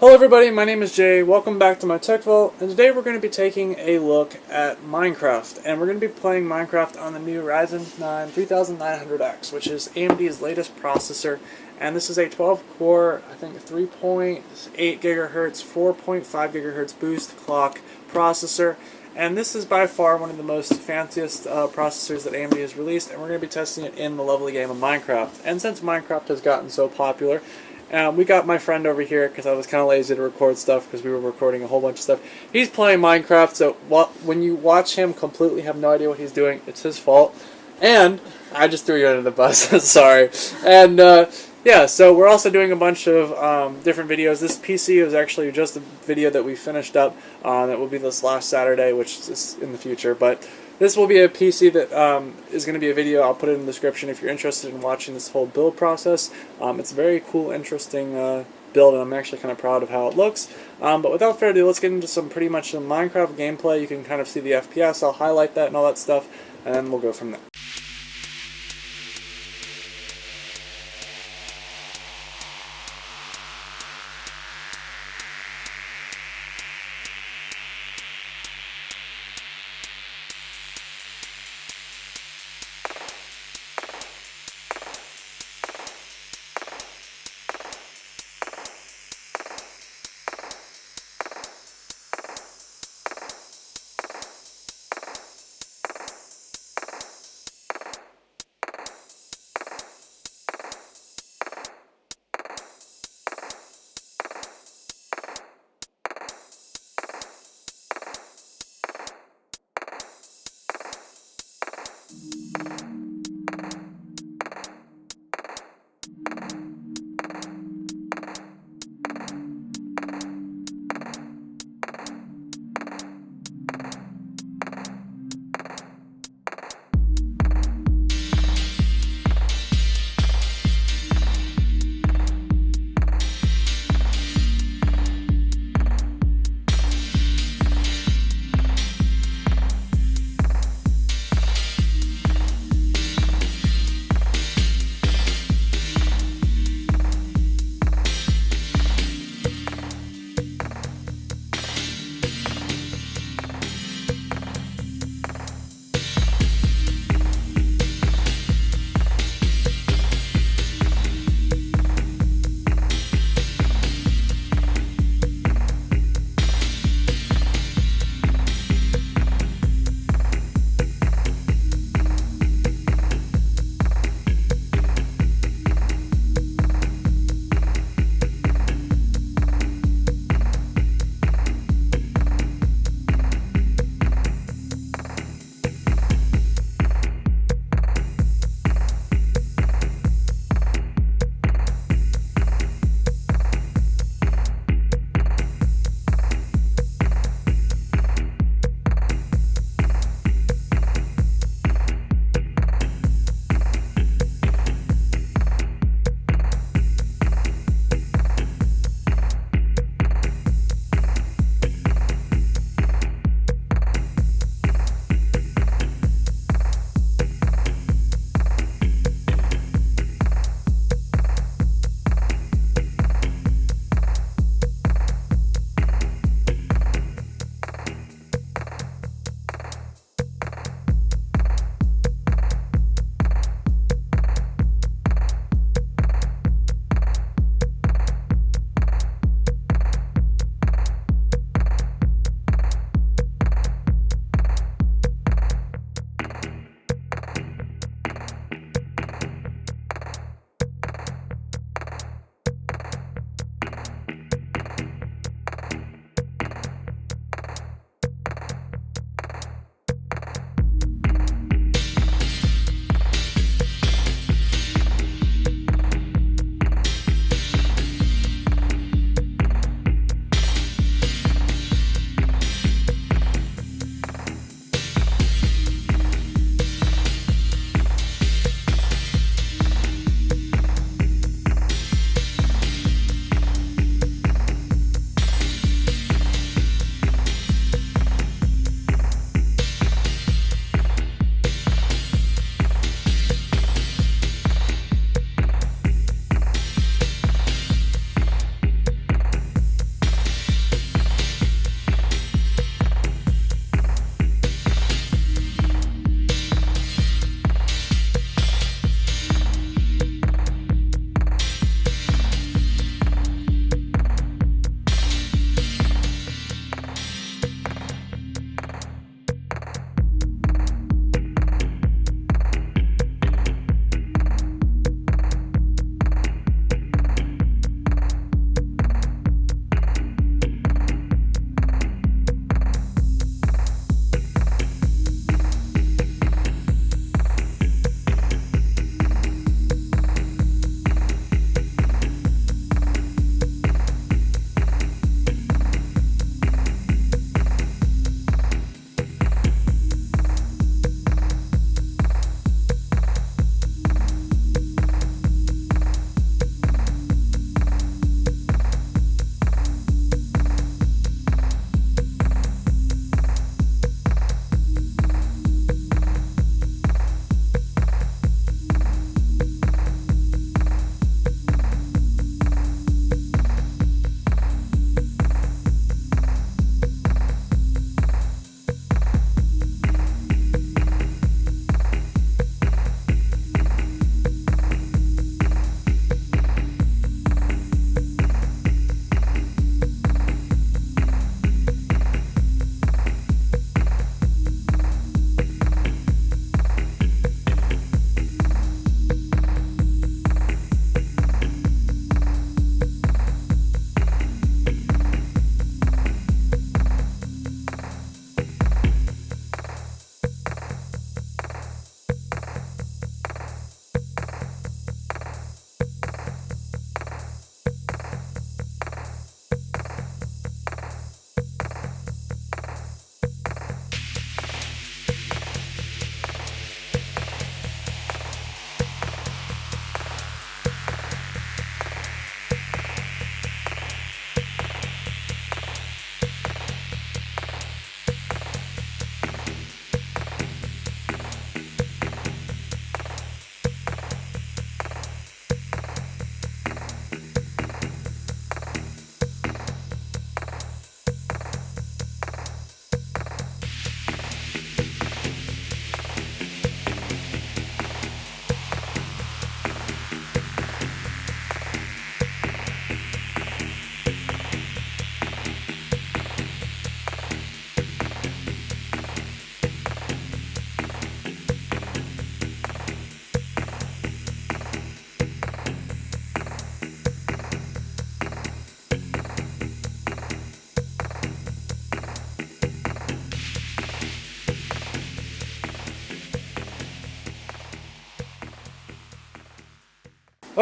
Hello everybody, my name is Jay. Welcome back to my Tech Vault, and today we're going to be taking a look at Minecraft, and we're going to be playing Minecraft on the new Ryzen 9 3900X, which is AMD's latest processor, and this is a 12-core, I think 3.8 gigahertz, 4.5 gigahertz boost clock processor, and this is by far one of the most fanciest processors that AMD has released, and we're going to be testing it in the lovely game of Minecraft. And since Minecraft has gotten so popular, we got my friend over here because I was kind of lazy to record stuff because we were recording a whole bunch of stuff. He's playing Minecraft, so when you watch him completely have no idea what he's doing, it's his fault. And I just threw you under the bus. Sorry. And yeah, so we're also doing a bunch of different videos. This PC is actually just a video that we finished up. That will be this last Saturday, which is in the future. But this will be a PC that is going to be a video. I'll put it in the description if you're interested in watching this whole build process. It's a very cool, interesting build, and I'm actually kind of proud of how it looks. But without further ado, let's get into pretty much some Minecraft gameplay. You can kind of see the FPS. I'll highlight that and all that stuff, and then we'll go from there.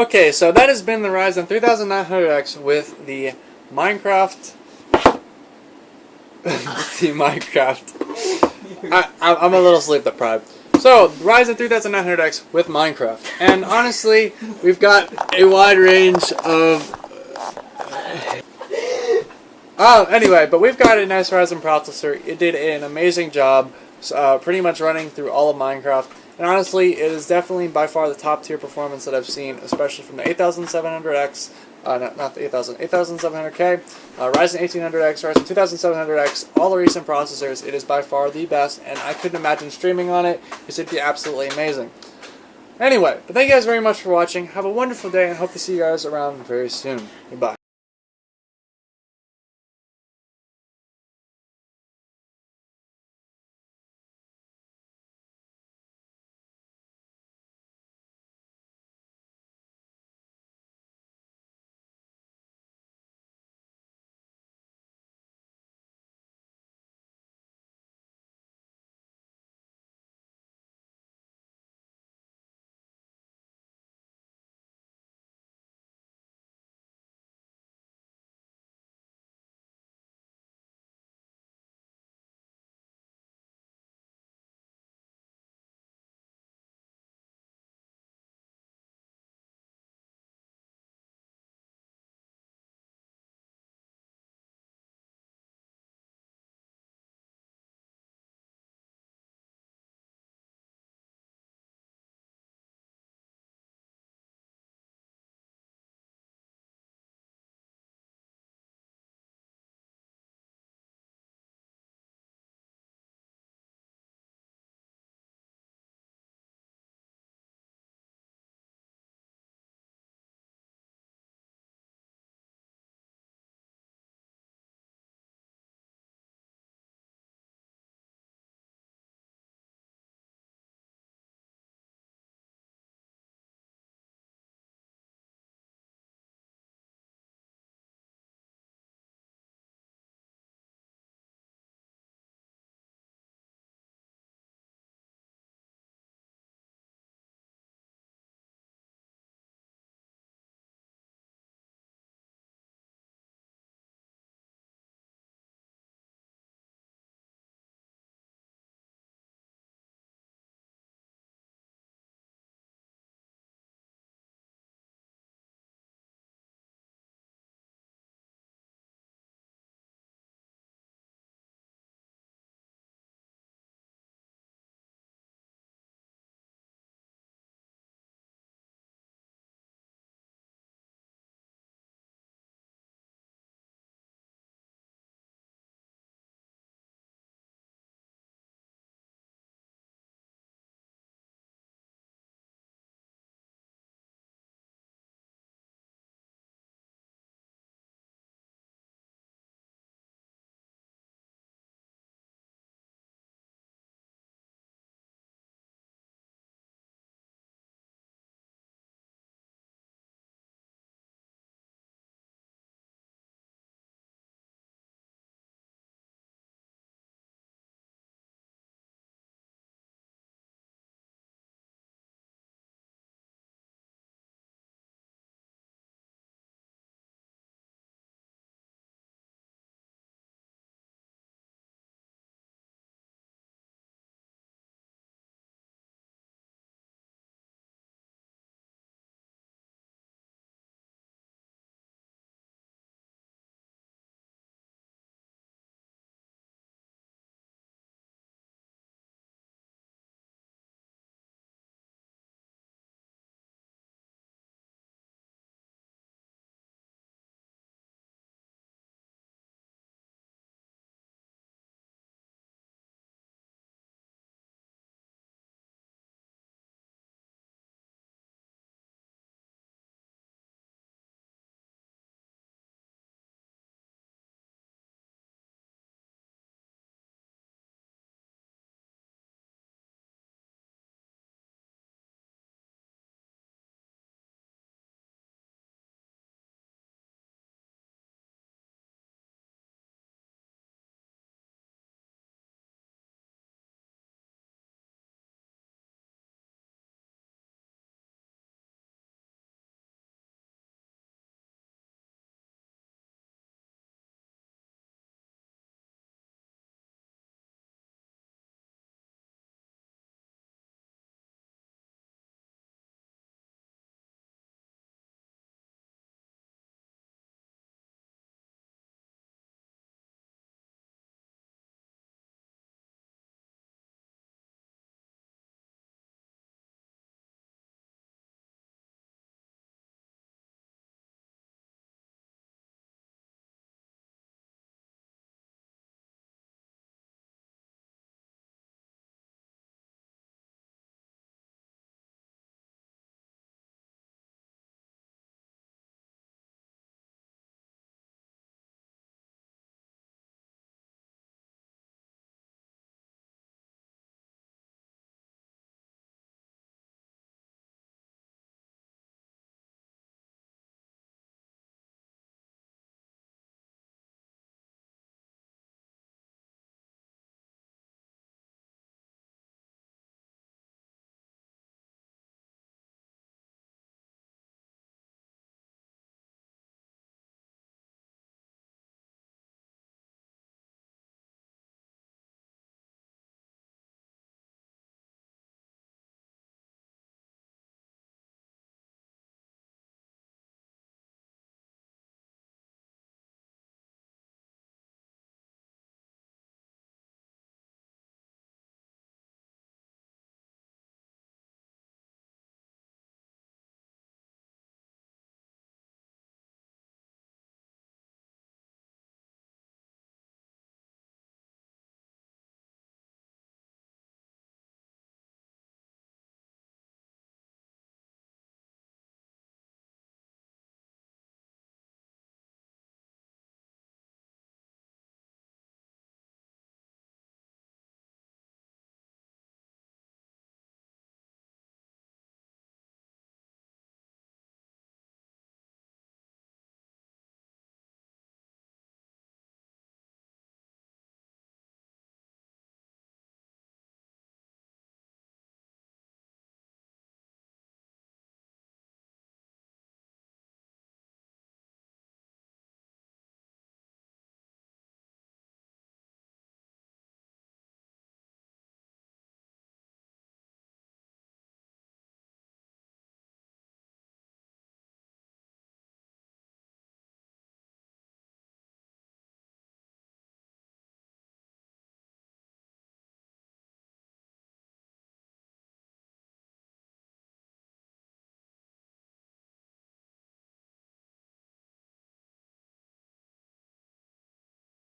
Okay, so that has been the Ryzen 3900X with the Minecraft. I'm a little sleep deprived. So, Ryzen 3900X with Minecraft. And honestly, we've got a wide range of... anyway, but we've got a nice Ryzen processor. It did an amazing job, pretty much running through all of Minecraft. And honestly, it is definitely by far the top tier performance that I've seen, especially from the 8700X, not the 8700K, Ryzen 1800X, Ryzen 2700X, all the recent processors. It is by far the best, and I couldn't imagine streaming on it. It would be absolutely amazing. Anyway, but thank you guys very much for watching. Have a wonderful day, and hope to see you guys around very soon. Goodbye.